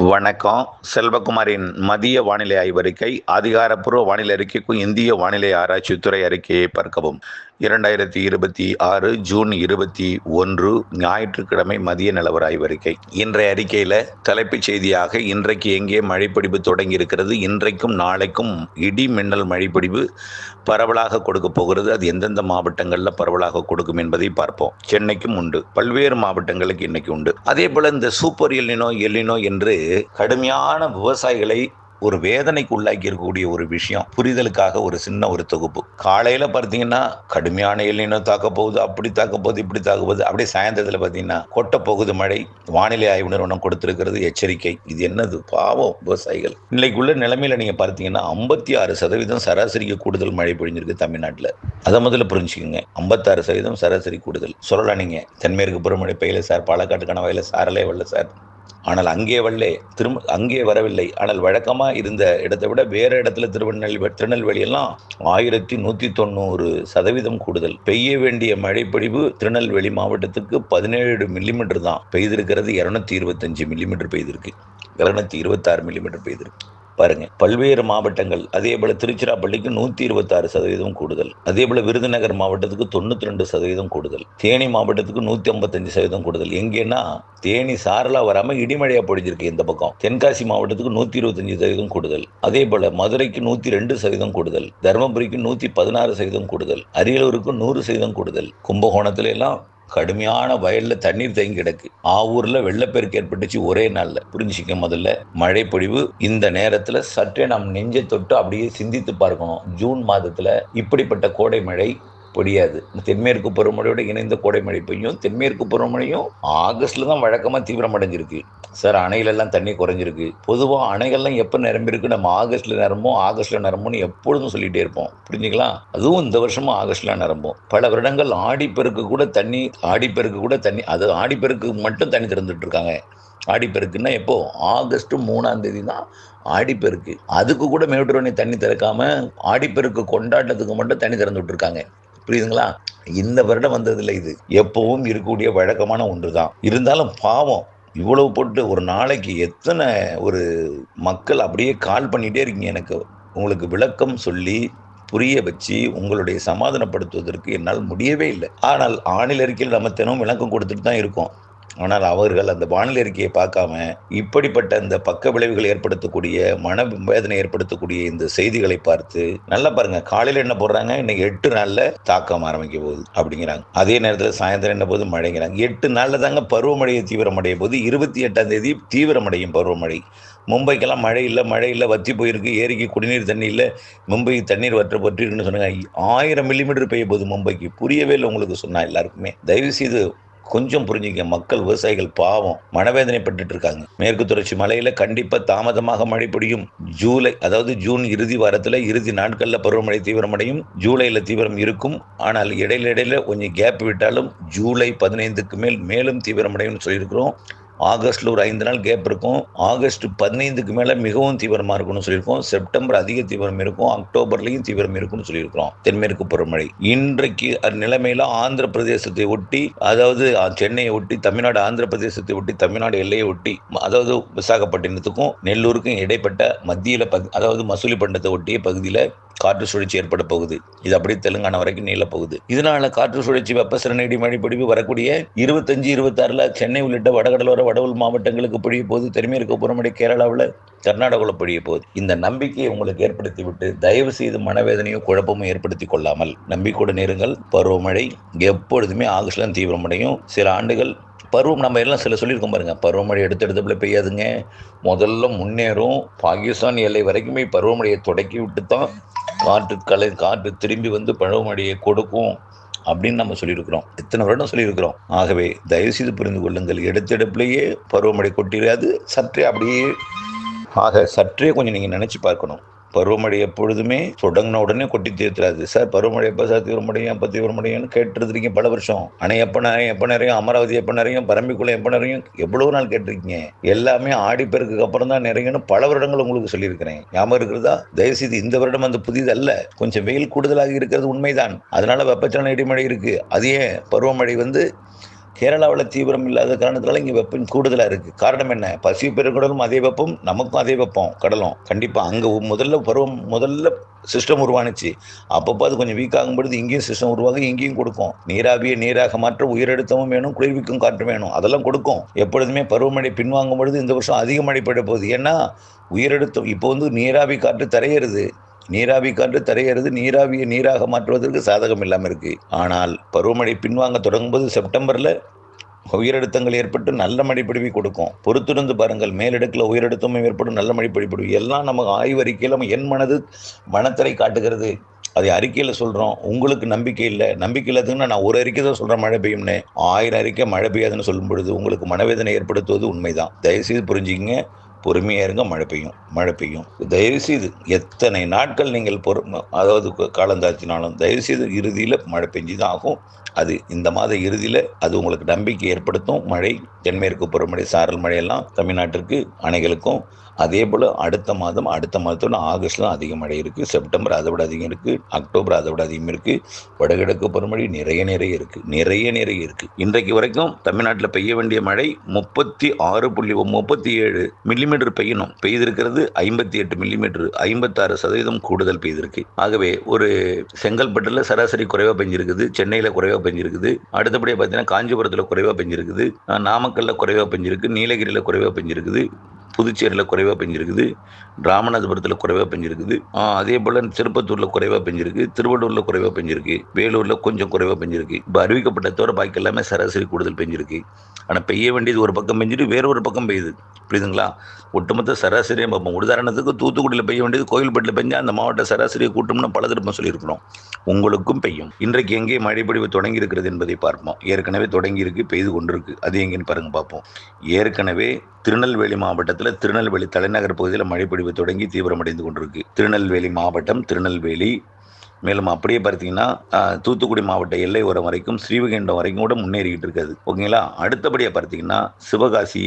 வணக்கம். செல்வகுமாரின் மதிய வானிலை ஆய்வறிக்கை. அதிகாரப்பூர்வ வானிலை அறிக்கைக்கும் இந்திய வானிலை ஆராய்ச்சித்துறை அறிக்கையை பார்க்கவும். 2026 ஜூன் 21 ஞாயிற்றுக்கிழமை மதிய நிலவர ஆய்வறிக்கை. இன்றைய அறிக்கையில் தலைப்புச் செய்தியாக இன்றைக்கு எங்கே மழைப்பிடிப்பு தொடங்கி இருக்கிறது, இன்றைக்கும் நாளைக்கும் இடி மின்னல் மழைப்பிடிப்பு பரவலாக கொடுக்க போகிறது. அது எந்தெந்த மாவட்டங்களில் பரவலாக கொடுக்கும் என்பதை பார்ப்போம். சென்னைக்கும் உண்டு, பல்வேறு மாவட்டங்களுக்கு இன்னைக்கு உண்டு. அதே போல இந்த சூப்பர் எல்லினோ என்று கடுமையான விவசாயிகளை ஒரு வேதனைக்கு உள்ளாக்கி இருக்கக்கூடிய ஒரு விஷயம், புரிதலுக்காக ஒரு சின்ன ஒரு தொகுப்பு. காலையில பார்த்தீங்கன்னா கடுமையான எல்லினோ தாக்க போகுது, அப்படி தாக்க போகுது, இப்படி தாக்க போகுது. அப்படியே சாயந்தரத்தில் பார்த்தீங்கன்னா கொட்ட போகுது மழை. வானிலை ஆய்வு நிறுவனம் கொடுத்திருக்கிறது எச்சரிக்கை. இது என்னது பாவம் விவசாயிகள். இன்னைக்குள்ள நிலைமையில நீங்க பார்த்தீங்கன்னா 56% சராசரிக்கு கூடுதல் மழை பொழிஞ்சிருக்கு தமிழ்நாட்டில். அதை முதல்ல புரிஞ்சுக்கோங்க. 56% சராசரி கூடுதல் சொல்லலாம். நீங்க தென்மேற்கு பருவமழை பெய்யல சார், பாலக்காட்டு கணவாயில சாரலே வரல சார், ஆனால் அங்கே வரவில்லை. ஆனால் வழக்கமாக இருந்த இடத்தை விட வேறு இடத்துல திருநெல்வேலி எல்லாம் 1190% கூடுதல். பெய்ய வேண்டிய மழைப்பொழிவு திருநெல்வேலி மாவட்டத்துக்கு 17 மில்லிமீட்டர் தான் பெய்திருக்கிறது. 225 மில்லிமீட்டர் பெய்திருக்கு, 226 மில்லிமீட்டர் பெய்திருக்கு. பாருங்க, பல்வேறு மாவட்டங்கள். அதே போல திருச்சிராப்பள்ளிக்கு 126% கூடுதல். அதே போல விருதுநகர் மாவட்டத்துக்கு 92% கூடுதல். தேனி மாவட்டத்துக்கு 155% கூடுதல். எங்கன்னா தேனி சாரலா வராம இடிமழையா பொழிஞ்சிருக்கு இந்த பக்கம். தென்காசி மாவட்டத்துக்கு 125% கூடுதல். அதே போல மதுரைக்கு 102% கூடுதல். தருமபுரிக்கு 116% கூடுதல். அரியலூருக்கு 100% கூடுதல். கும்பகோணத்துல எல்லாம் கடுமையான வயல்ல தண்ணீர் தேங்கி கிடக்கு. ஆவூர்ல வெள்ளப்பெருக்கு ஏற்பட்டுச்சு ஒரே நாள்ல. புரிஞ்சுக்க, முதல்ல மழை பொழிவு இந்த நேரத்துல சற்றே நாம் நெஞ்சை தொட்டு அப்படியே சிந்தித்து பார்க்கணும். ஜூன் மாதத்துல இப்படிப்பட்ட கோடை மழை பொழியாது. தென்மேற்கு பருவமழையோட இணைந்த கோடை மழை பெய்யும். தென்மேற்கு பருவமழையும் ஆகஸ்ட்ல தான் வழக்கமா தீவிரம் அடைஞ்சிருக்கு சார். அணைகளெல்லாம் தண்ணி குறைஞ்சிருக்கு. பொதுவாக அணைகள்லாம் எப்போ நிரம்பிருக்கு, நம்ம ஆகஸ்ட்ல நிரம்பும்னு எப்பொழுதும் சொல்லிட்டே இருப்போம். புரிஞ்சுக்கலாம். அதுவும் இந்த வருஷமும் ஆகஸ்ட்ல நிரம்பும். பல வருடங்கள் ஆடிப்பெருக்கு கூட தண்ணி அது ஆடிப்பெருக்கு மட்டும் தண்ணி திறந்துட்டு இருக்காங்க. ஆடிப்பெருக்குன்னா எப்போ? ஆகஸ்ட் 3ஆம் தேதி தான் ஆடிப்பெருக்கு. அதுக்கு கூட மேட்டூர் அணை தண்ணி திறக்காம ஆடிப்பெருக்கு கொண்டாட்டத்துக்கு மட்டும் தண்ணி திறந்து விட்டுருக்காங்க. புரியுதுங்களா? இந்த வருடம் வந்ததில்லை. இது எப்பவும் இருக்கக்கூடிய வழக்கமான ஒன்று தான். இருந்தாலும் பாவம், இவ்வளவு போட்டு ஒரு நாளைக்கு எத்தனை ஒரு மக்கள் அப்படியே கால் பண்ணிட்டே இருக்கீங்க. எனக்கு உங்களுக்கு விளக்கம் சொல்லி புரிய வச்சு உங்களுடைய சமாதானப்படுத்துவதற்கு என்னால் முடியவே இல்லை. ஆனால் வானிலை அறிக்கையில் நம்ம தினமும் விளக்கம் கொடுத்துட்டு தான் இருக்கோம். ஆனால் அவர்கள் அந்த வானிலை அறிக்கையை பார்க்காம இப்படிப்பட்ட இந்த பக்க விளைவுகள் ஏற்படுத்தக்கூடிய, மன வேதனை ஏற்படுத்தக்கூடிய இந்த செய்திகளை பார்த்து நல்லா பாருங்க. காலையில் என்ன போடுறாங்க, இன்னைக்கு 8 நாள்ல தாக்கம் ஆரம்பிக்க போகுது அப்படிங்கிறாங்க. அதே நேரத்தில் சாயந்தரம் என்ன போது மழைங்கிறாங்க. 8 நாள்ல தாங்க பருவமழையை தீவிரமடைய போது. 28ஆம் தேதி தீவிரமடையும் பருவமழை. மும்பைக்கெல்லாம் மழை இல்லை, வத்தி போயிருக்கு. ஏரிக்கு குடிநீர் தண்ணி இல்லை, மும்பைக்கு தண்ணீர் வற்றிருக்குன்னு சொன்னாங்க. 1000 மில்லிமீட்டர் பெய்ய போகுது மும்பைக்கு. புரியவே இல்லை உங்களுக்கு சொன்னா எல்லாருக்குமே. தயவு செய்து கொஞ்சம் புரிஞ்சுக்க. மக்கள், விவசாயிகள் பாவம் மனவேதனை பட்டுட்டு இருக்காங்க. மேற்கு தொடர்ச்சி மலையில கண்டிப்பா தாமதமாக மழை பொழியும். ஜூன் இறுதி வாரத்துல, இறுதி நாட்கள்ல பருவமழை தீவிரமடையும். ஜூலைல தீவிரம் இருக்கும். ஆனால் இடையில கொஞ்சம் கேப் விட்டாலும் ஜூலை 15க்கு மேலும் தீவிரமடையும் சொல்லியிருக்கிறோம். ஆகஸ்ட்ல ஒரு 5 நாள் கேப் இருக்கும். ஆகஸ்ட் 15க்கு மேல மிகவும் தீவிரமா இருக்கும்னு சொல்லியிருக்கோம். செப்டம்பர் அதிக தீவிரம் இருக்கும். அக்டோபர்லயும் தீவிரம் இருக்கும்னு சொல்லியிருக்கிறோம். தென்மேற்கு பருவமழை இன்றைக்கு நிலைமையில ஆந்திர பிரதேசத்தை ஒட்டி, அதாவது சென்னையை ஒட்டி, தமிழ்நாடு ஆந்திர பிரதேசத்தை ஒட்டி, தமிழ்நாடு எல்லையை ஒட்டி, அதாவது விசாகப்பட்டினத்துக்கும் நெல்லூருக்கும் இடைப்பட்ட மத்தியில, அதாவது மசூலிப்பட்டினத்தை ஒட்டிய பகுதியில காற்று சுழற்சி ஏற்பட போகுது. இது அப்படியே தெலுங்கானா வரைக்கும் நீள போகுது. இதனால காற்று சுழற்சி வெப்பசலன இடி மழை பொழிவு வரக்கூடிய 25, 26 சென்னை உள்ளிட்ட வடகடலோர வடவுள் மாவட்டங்களுக்கு பொழிய போது. தென்மேற்கு பருவமழை கேரளாவில், கர்நாடகாவில் பொழிய போகுது. இந்த நம்பிக்கையை உங்களுக்கு ஏற்படுத்தி விட்டு தயவு செய்து மனவேதனையோ குழப்பமும் ஏற்படுத்தி கொள்ளாமல் நம்பிக்கையுடன் இருங்கள். பருவமழை எப்பொழுதுமே ஆகஸ்ட்ல தீவிரமடையும். சில ஆண்டுகள் பருவம் நம்ம எல்லாம் சொல்லியிருக்கோம் பாருங்க. பருவமழை எடுத்தடுப்புல பெய்யாதுங்க, முதல்ல முன்னேறும். பாகிஸ்தான் எல்லை வரைக்குமே பருவமழையை தொடக்கி விட்டு தான் காற்று திரும்பி வந்து பருவமழையை கொடுக்கும் அப்படின்னு நம்ம சொல்லியிருக்கிறோம். எத்தனை வருடம் சொல்லியிருக்கிறோம். ஆகவே தயவு செய்து புரிந்து கொள்ளுங்கள். எடுத்தடுப்புலேயே பருவமழை கொட்டிடாது. சற்றே கொஞ்சம் நீங்க நினைச்சு பார்க்கணும். பருவமழை எப்பொழுதுமே தொடங்கின உடனே கொட்டி தீர்த்துறாது. சார் பருவமழை எப்போ சார் தீவிரமடையும் கேட்டுருக்கீங்க பல வருஷம். அணை எப்போ நிறையும், அமராவதி எப்போ நிறையும், பரம்பிக்குளம் எப்போ நிறையும், எவ்வளவு நாள் கேட்டிருக்கீங்க. எல்லாமே ஆடிப்பெருக்குக்கு அப்புறம் தான் நிறையணும். பல வருடங்கள் உங்களுக்கு சொல்லியிருக்கிறேன். ஞாபகம் இருக்கிறதா? தயவுசெய்து இந்த வருடம் அந்த புதிது அல்ல. கொஞ்சம் வெயில் கூடுதலாக இருக்கிறது உண்மைதான். அதனால வெப்பச்சலன இடிமழை இருக்கு. அதே பருவமழை கேரளாவில் தீவிரம் இல்லாத காரணத்தினால இங்கே வெப்பம் கூடுதலாக இருக்குது. காரணம் என்ன? பசிபிக் பெருங்கடலும் அதே வெப்பம், நமக்கும் அதே வெப்பம் கடலும். கண்டிப்பாக அங்கே முதல்ல சிஸ்டம் உருவானுச்சு. அப்பப்போ அது கொஞ்சம் வீக் ஆகும் பொழுது இங்கேயும் சிஸ்டம் உருவாகும், இங்கேயும் கொடுக்கும். நீராவியை நீராக மாற்ற உயரழுத்தமும் வேணும், குளிர்விக்கும் காற்று வேணும், அதெல்லாம் கொடுக்கும். எப்பொழுதுமே பருவமழை பின்வாங்கும் பொழுது இந்த வருஷம் அதிக மழை பெய்ய போகுது. ஏன்னா உயரழுத்தம் இப்போ நீராவி காற்று தரையிறது, நீராவியை நீராக மாற்றுவதற்கு சாதகம் இல்லாமல் இருக்கு. ஆனால் பருவமழை பின்வாங்க தொடங்கும்போது செப்டம்பர்ல உயரழுத்தங்கள் ஏற்பட்டு நல்ல மழை பொழிவை கொடுக்கும். பொறுத்திருந்து பாருங்கள். மேலடுக்கில் உயரழுத்தமும் ஏற்படும், நல்ல மழை பொழிவு எல்லாம் நமக்கு ஆய்வறிக்கையில் என் மனத்திரை காட்டுகிறது. அதை அறிக்கையில் சொல்கிறோம். உங்களுக்கு நம்பிக்கை இல்லை, நம்பிக்கை இல்லாததுன்னா நான் ஒரு அறிக்கை தான் சொல்கிறேன் மழை பெய்யும்னு. 1000 அறிக்கை மழை பெய்யாதுன்னு சொல்லும் பொழுது உங்களுக்கு மனவேதனை ஏற்படுத்துவது உண்மைதான். தயவுசெய்து புரிஞ்சுக்கிங்க. பொறுமையாக இருங்க. மழை பெய்யும். தயவுசெய்து எத்தனை நாட்கள் நீங்கள் அதாவது காலந்தாழ்த்தினாலும் தயவுசெய்து இறுதியில் மழை பெஞ்சு தான் ஆகும். அது இந்த மாத இறுதியில் அது உங்களுக்கு நம்பிக்கை ஏற்படுத்தும். மழை தென்மேற்கு பருவமழை சாரல் மழையெல்லாம் தமிழ்நாட்டிற்கு அணைகளுக்கும். அதே போல் அடுத்த மாதத்தோட ஆகஸ்ட்லாம் அதிக மழை இருக்குது. செப்டம்பர் அதை விட அதிகம் இருக்குது. அக்டோபர் அதை விட அதிகம் இருக்குது. வடகிழக்கு பருவமழை நிறைய இருக்குது. இன்றைக்கு வரைக்கும் தமிழ்நாட்டில் பெய்ய வேண்டிய மழை 36.37 மில்லிமீட்டர் பெய்யணும். பெய்திருக்கிறது 58 மில்லிமீட்டர், 56% கூடுதல் பெய்திருக்கு. ஆகவே ஒரு செங்கல்பட்டுல சராசரி குறைவாக பெஞ்சிருக்குது, சென்னையில் குறைவாக பெஞ்சிருக்குது, அடுத்தபடியாக பார்த்தீங்கன்னா காஞ்சிபுரத்தில் குறைவாக பெஞ்சிருக்குது, நாமக்கல்ல குறைவாக பெஞ்சிருக்கு, நீலகிரியில் குறைவாக பெஞ்சிருக்குது, புதுச்சேரியில் குறைவாக பெஞ்சிருக்குது, ராமநாதபுரத்தில் குறைவாக பெஞ்சிருக்குது, அதே போல் திருப்பத்தூரில் குறைவாக பெஞ்சிருக்கு, திருவள்ளூரில் குறைவாக பெஞ்சிருக்கு, வேலூரில் கொஞ்சம் குறைவாக பெஞ்சிருக்கு. இப்போ அறிவிக்கப்பட்ட தவிர பாக்கி எல்லாமே சராசரி கூடுதல் பெஞ்சிருக்கு. ஆனால் பெய்ய வேண்டியது ஒரு பக்கம் பெஞ்சிட்டு வேறொரு பக்கம் பெய்யுது. புரியுதுங்களா? ஒட்டுமொத்த சராசரியாக பார்ப்போம். உதாரணத்துக்கு தூத்துக்குடியில் பெய்ய வேண்டியது கோயில்பட்டில் பெஞ்சால் அந்த மாவட்ட சராசரியை கூட்டம்னு பல திரும்ப சொல்லியிருக்கிறோம். உங்களுக்கும் பெய்யும். இன்றைக்கு எங்கே மழை பொழிவு தொடங்கி இருக்கிறது என்பதை பார்ப்போம். ஏற்கனவே தொடங்கி இருக்கு, பெய்து கொண்டிருக்கு. அது எங்கேன்னு பாருங்க பார்ப்போம். ஏற்கனவே திருநெல்வேலி மாவட்டத்தில் திருநெல்வேலி தலைநகர் பகுதியில் மழைப்பொழிவு தொடங்கி தீவிரமடைந்து கொண்டிருக்கு. திருநெல்வேலி மாவட்டம், திருநெல்வேலி, மேலும் அப்படியே பார்த்தீங்கன்னா தூத்துக்குடி மாவட்ட எல்லை ஓரம் வரைக்கும் ஸ்ரீவைகுண்டம் வரைக்கும் கூட முன்னேறிக்கிட்டு இருக்காது. ஓகேங்களா? அடுத்தபடியாக பார்த்தீங்கன்னா சிவகாசி,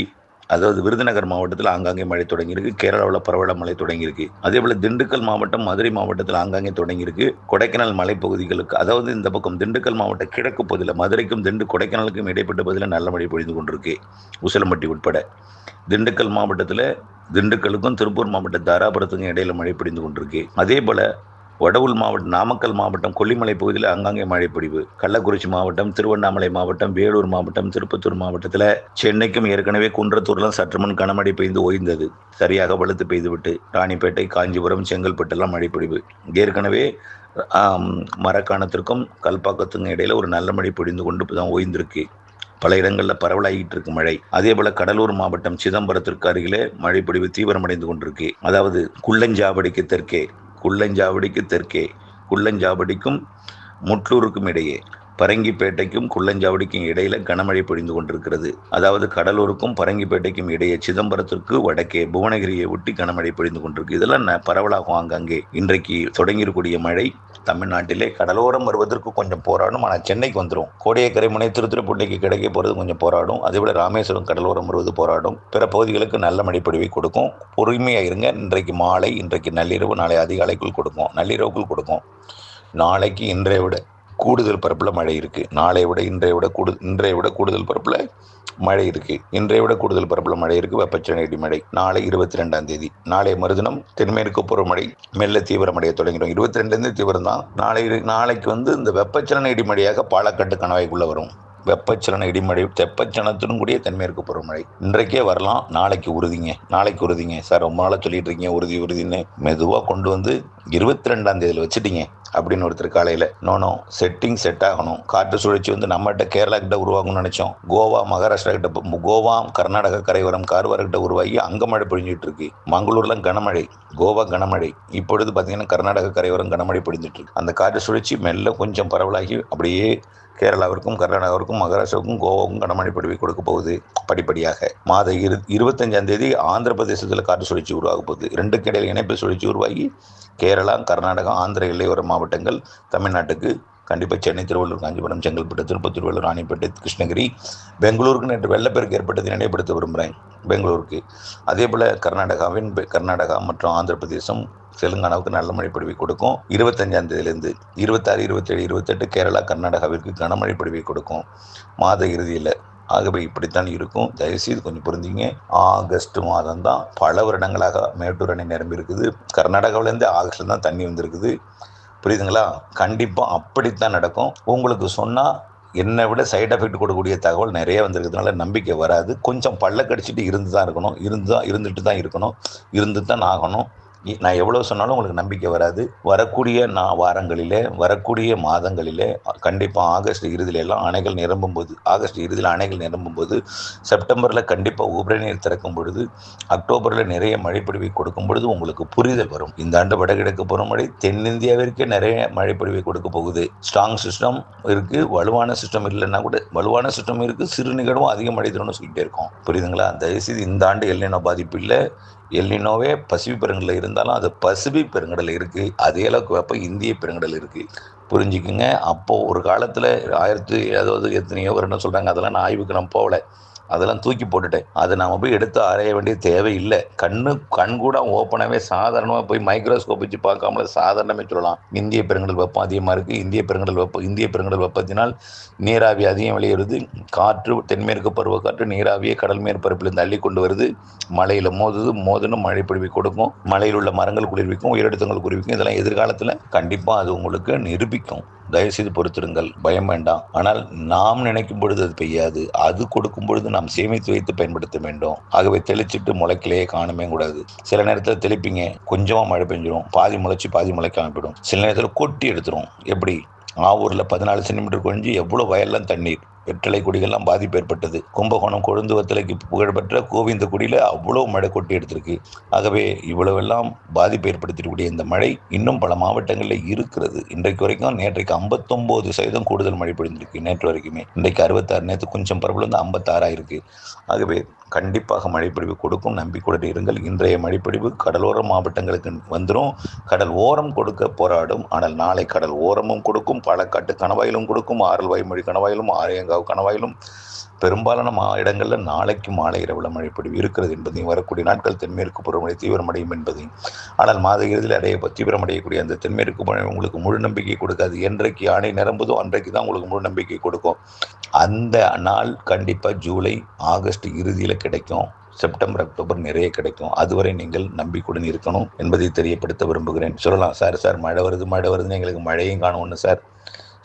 அதாவது விருதுநகர் மாவட்டத்தில் ஆங்காங்கே மழை தொடங்கியிருக்கு. கேரளாவில் பரவலாக மழை தொடங்கியிருக்கு. அதே போல் திண்டுக்கல் மாவட்டம், மதுரை மாவட்டத்தில் ஆங்காங்கே தொடங்கியிருக்கு. கொடைக்கானல் மலைப்பகுதிகளுக்கு, அதாவது இந்த பக்கம் திண்டுக்கல் மாவட்ட கிழக்கு பகுதியில் மதுரைக்கும் கொடைக்கானலுக்கும் இடைப்பட்ட பகுதியில் நல்ல மழை பொழிந்து கொண்டிருக்கு. உசிலம்பட்டி உட்பட திண்டுக்கல் மாவட்டத்தில் திண்டுக்கலுக்கும் திருப்பூர் மாவட்ட தாராபுரத்துக்கும் இடையில மழை பொழிந்து கொண்டிருக்கு. அதே போல் வடவுள் மாவட்டம், நாமக்கல் மாவட்டம், கொல்லிமலை பகுதியில் அங்கங்கே மழை பொழிவு. கள்ளக்குறிச்சி மாவட்டம், திருவண்ணாமலை மாவட்டம், வேலூர் மாவட்டம், திருப்பத்தூர் மாவட்டத்தில், சென்னைக்கும் ஏற்கனவே குன்றத்தூர்லாம் சற்றுமுன் கனமழை பெய்து ஓய்ந்தது. சரியாக வலுத்து பெய்துவிட்டு ராணிப்பேட்டை, காஞ்சிபுரம், செங்கல்பட்டெல்லாம் மழை பொழிவு. ஏற்கனவே மரக்காணத்திற்கும் கல்பாக்கத்துக்கும் இடையில ஒரு நல்ல மழை பொழிந்து கொண்டு தான் ஓய்ந்திருக்கு. பல இடங்களில் பரவலாகிட்டு இருக்கு மழை. அதே போல கடலூர் மாவட்டம் சிதம்பரத்திற்கு அருகிலே மழை பொழிவு தீவிரமடைந்து கொண்டிருக்கு. அதாவது குள்ளஞ்சாவடிக்கு தெற்கே, குள்ளஞ்சாவடிக்கும் முட்லூருக்கும் இடையே, பரங்கிப்பேட்டைக்கும் குள்ளஞ்சாவடிக்கும் இடையில கனமழை பொழிந்து கொண்டிருக்கிறது. அதாவது கடலூருக்கும் பரங்கிப்பேட்டைக்கும் இடையே, சிதம்பரத்திற்கு வடக்கே, புவனகிரியை ஒட்டி கனமழை பொழிந்து கொண்டிருக்கு. இதெல்லாம் பரவலாகும் ஆங்காங்கே. இன்றைக்கு தொடங்கியிருக்கூடிய மழை தமிழ்நாட்டிலே கடலோரம் வருவதற்கு கொஞ்சம் போராடும். ஆனால் சென்னைக்கு வந்துடும். கோடியக்கரை முனை திருத்துறைப்பூண்டிக்கு கிடைக்க போகிறது கொஞ்சம் போராடும். அதேபோல ராமேஸ்வரம் கடலோரம் வருவது போராடும். பிற பகுதிகளுக்கு நல்ல மழைப்பொழிவை கொடுக்கும். பொறுமையாக இருங்க. இன்றைக்கு மாலை, இன்றைக்கு நள்ளிரவு, நாளை அதிகாலைக்குள் கொடுக்கும். நள்ளிரவுக்குள் கொடுக்கும். நாளைக்கு இன்றைய விட கூடுதல் பரப்பில் மழை இருக்குது. இன்றைய விட கூடுதல் பரப்பில் மழை இருக்குது. இன்றைய விட கூடுதல் பரப்பில் மழை இருக்குது. வெப்பச்சலன இடிமழை நாளை 22ஆம் தேதி. நாளை மறுதினம் தென்மேற்கு பருவமழை மெல்ல தீவிரமடைய தொடங்கிடும். 22 தீவிரம் தான். நாளைக்கு இந்த வெப்பச்சலன இடிமழையாக பாலக்காட்டு கணவாய்க்குள்ளே வரும். வெப்பச்சலன இடிமழை, தெப்பச்சலனத்துடன் கூடிய தென்மேற்கு பருவமழை இன்றைக்கே வரலாம். நாளைக்கு உறுதிங்க சார். ரொம்ப நாளாக சொல்லிட்டு இருக்கீங்க உறுதின்னு. மெதுவாக கொண்டு வந்து 22ஆம் தேதியில் வச்சுட்டீங்க அப்படின்னு ஒருத்தர் காலையில். செட் ஆகணும். காற்று சுழற்சி நம்மகிட்ட கேரளா கிட்ட உருவாகும்னு நினைச்சோம். மகாராஷ்டிரா கிட்ட, கோவா, கர்நாடகா கரையோரம், கார்வார் கிட்ட உருவாகி அங்கே மழை பொழிஞ்சிட்டு இருக்கு. மங்களூர்லாம் கனமழை, கோவா கனமழை. இப்பொழுது பார்த்தீங்கன்னா கர்நாடகா கரையோரம் கனமழை பொழிஞ்சிட்டு இருக்கு. அந்த காற்று சுழற்சி மெல்ல கொஞ்சம் பரவலாகி அப்படியே கேரளாவிற்கும், கர்நாடகாவிற்கும், மகாராஷ்டிராவுக்கும், கோவாவுக்கும் கனமழை பொழிவை கொடுக்க போகுது படிப்படியாக. மாத 25ஆம் தேதி ஆந்திர பிரதேசத்தில் காற்று சுழற்சி உருவாக போகுது. 2க்கு இடையில் இணைப்பு சுழற்சி உருவாகி கேரளா, கர்நாடகா, ஆந்திர எல்லையோர மாவட்டங்கள் தமிழ்நாட்டுக்கு கண்டிப்பாக சென்னை, திருவள்ளூர், காஞ்சிபுரம், செங்கல்பட்டு, திருப்பத்தூர், வேலூர், ராணிப்பேட்டை, கிருஷ்ணகிரி, பெங்களூருக்கு நேற்று வெள்ளப்பெருக்கு ஏற்பட்டதை நினைவுபடுத்த விரும்புகிறேன். பெங்களூருக்கு அதே போல் கர்நாடகா மற்றும் ஆந்திர பிரதேசம், தெலுங்கானாவுக்கு நல்ல மழை பொழிவை கொடுக்கும். 25ஆம் தேதியிலேருந்து 26, 27, 28 கேரளா, கர்நாடகாவிற்கு கனமழை பொழிவை கொடுக்கும் மாத இறுதியில். ஆகவே இப்படித்தான் இருக்கும். தயவுசெய்து கொஞ்சம் புரிஞ்சுங்க. ஆகஸ்ட் மாதம் தான் பல வருடங்களாக மேட்டூர் அணை நிரம்பி இருக்குது. கர்நாடகாவிலேருந்து ஆகஸ்ட்ல தான் தண்ணி வந்திருக்குது. புரியுதுங்களா? கண்டிப்பாக அப்படித்தான் நடக்கும். உங்களுக்கு சொன்னால் என்னை விட சைடு எஃபெக்ட் கொடுக்கக்கூடிய தகவல் நிறைய வந்திருக்கிறதுனால நம்பிக்கை வராது. கொஞ்சம் பல்ல கடிச்சிட்டு இருந்து தான் இருக்கணும். இருந்துட்டு தான் இருக்கணும். இருந்து தான் ஆகணும். நான் எவ்வளோ சொன்னாலும் உங்களுக்கு நம்பிக்கை வராது. வரக்கூடிய வாரங்களிலே, வரக்கூடிய மாதங்களிலே கண்டிப்பாக ஆகஸ்ட் இறுதியிலெல்லாம் அணைகள் நிரம்பும் போது, ஆகஸ்ட் இறுதியில் அணைகள் நிரம்பும் போது, செப்டம்பரில் கண்டிப்பாக உபரி நீர் திறக்கும் பொழுது, அக்டோபரில் நிறைய மழைப்பொழிவை கொடுக்கும் பொழுது உங்களுக்கு புரிதல் வரும். இந்த ஆண்டு வடகிழக்கு பருவமழை தென்னிந்தியாவிற்கே நிறைய மழைப்பொழிவை கொடுக்க போகுது. ஸ்ட்ராங் சிஸ்டம் இருக்குது, வலுவான சிஸ்டம் இல்லைன்னா கூட வலுவான சிஸ்டம் இருக்குது, சிறு நிகழ்வும் அதிக மழை தரும்னு சொல்லிட்டே இருக்கோம். புரியுதுங்களா? தயவுசெய்து இந்த ஆண்டு எல்னினோ பாதிப்பு இல்லை. எல்னினோவே பசிபிக் பெருங்கடலில் இருந்தாலும் அது பசிபிக் பெருங்கடல் இருக்குது. அதே அளவுக்கு வெப்பம் இந்திய பெருங்கடல் இருக்குது. புரிஞ்சுக்குங்க. அப்போது ஒரு காலத்தில் எத்தனையோ வருடம் சொல்கிறாங்க, அதெல்லாம் நான் ஆய்வுக்கு நான் போகலை, அதெல்லாம் தூக்கி போட்டுட்டேன். அதை நாம் போய் எடுத்து ஆராய வேண்டிய தேவை இல்லை. கண் கூட ஓப்பனாகவே சாதாரணமாக போய் மைக்ரோஸ்கோப் வச்சு பார்க்காமல சாதாரணமே சொல்லலாம். இந்திய பெருங்கடல் வெப்பம் அதிகமாக இருக்குது. இந்திய பெருங்கடல் வெப்பத்தினால் நீராவி அதிகம் வெளியேறுது. காற்று, தென்மேற்கு பருவக்காற்று நீராவியை கடல் மேற்பரப்பிலிருந்து அள்ளி கொண்டு வருது. மழையில் மோதுன்னு மழை பொழிவை கொடுக்கும். மலையில் உள்ள மரங்கள் குளிர்விக்கும், உயிரிழத்தங்கள் குளிர்விக்கும். இதெல்லாம் எதிர்காலத்தில் கண்டிப்பாக அது உங்களுக்கு நிரூபிக்கும். தயவுசெய்து பொறுத்திருங்கள், பயம் வேண்டாம். ஆனால் நாம் நினைக்கும் பொழுது அது பெய்யாது. அது கொடுக்கும் பொழுது நாம் சேமித்து வைத்து பயன்படுத்த வேண்டும். ஆகவே தெளிச்சிட்டு முளைக்கலையே காணுமே கூடாது. சில நேரத்தில் தெளிப்பீங்க, கொஞ்சமாக மழை பெஞ்சிடும், பாதி முளைச்சி பாதி முளைக்காம போயிடும். சில நேரத்தில் கொட்டி எடுத்துரும். எப்படி ஆவூரில் 14 சென்டிமீட்டர் குறைஞ்சி எவ்வளோ வயல்லாம் தண்ணீர், வெற்றிலை கொடிகள்லாம் பாதிப்பு ஏற்பட்டது. கும்பகோணம் கொழுந்து வத்தலைக்கு புகழ்பெற்ற கோவிந்தக்குடியில் அவ்வளோ மழை கொட்டி எடுத்திருக்கு. ஆகவே இவ்வளவெல்லாம் பாதிப்பு ஏற்படுத்தக்கூடிய இந்த மழை இன்னும் பல மாவட்டங்களில் இருக்கிறது. இன்றைக்கு வரைக்கும் நேற்றைக்கு 59% கூடுதல் மழை பொழிந்திருக்கு. நேற்று வரைக்குமே. இன்றைக்கு 66, நேற்று கொஞ்சம் பரவல் வந்து 56 இருக்கு. ஆகவே கண்டிப்பாக மழைப்பொழிவு கொடுக்கும். நம்பிக்கையுடன் இருங்கள். இன்றைய மழைப்பொழிவு கடலோர மாவட்டங்களுக்கு வந்துடும். கடல் ஓரம் கொடுக்க போராடும். ஆனால் நாளை கடல் ஓரமும் கொடுக்கும், பாலக்காட்டு கணவாயிலும் கொடுக்கும், ஆரல்வாய்மொழி கணவாயிலும், ஆரியங்காவு கணவாயிலும் பெரும்பாலான இடங்களில் நாளைக்கு மாலை இரவில் மழைப்பொழிவு இருக்கிறது என்பதையும், வரக்கூடிய நாட்கள் தென்மேற்கு பருவமழை தீவிரமடையும் என்பதையும், ஆனால் மாத இறுதியில் தீவிரமடையக்கூடிய அந்த தென்மேற்கு மழை உங்களுக்கு முழு நம்பிக்கை கொடுக்காது. என்றைக்கு அணை நிரம்புதோ அன்றைக்கு தான் உங்களுக்கு முழு நம்பிக்கை கொடுக்கும். அந்த நாள் கண்டிப்பாக ஜூலை, ஆகஸ்ட் இறுதியில் கிடைக்கும். செப்டம்பர், அக்டோபர் நிறைய கிடைக்கும். அதுவரை நீங்கள் நம்பிக்கையுடன் இருக்கணும் என்பதை தெரியப்படுத்த விரும்புகிறேன். சொல்லலாம், சார் மழை வருதுன்னு எங்களுக்கு மழையும் காணும்னு சார்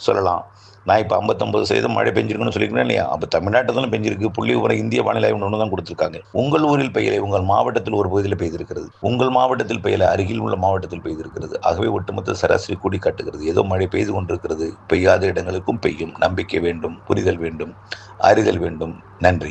சொல்லலாம். நான் இப்போ 59% மழை பெஞ்சிருக்குன்னு சொல்லியிருக்கேன் இல்லையா? அப்போ தமிழ்நாட்டில் தானே பெஞ்சிருக்கு. புள்ளி விவரம் இந்திய வானிலை ஆய்வு ஒன்று தான் கொடுத்துருக்காங்க. உங்கள் ஊரில் பெய்யலை, உங்கள் மாவட்டத்தில் ஒரு பகுதியில் பெய்திருக்கிறது. உங்கள் மாவட்டத்தில் பெய்யலை, அருகில் உள்ள மாவட்டத்தில் பெய்திருக்கிறது. ஆகவே ஒட்டுமொத்த சராசரி கூடி காட்டுகிறது. ஏதோ மழை பெய்து கொண்டிருக்கிறது. பெய்யாத இடங்களுக்கும் பெய்யும். நம்பிக்கை வேண்டும், புரிதல் வேண்டும், அறிதல் வேண்டும். நன்றி.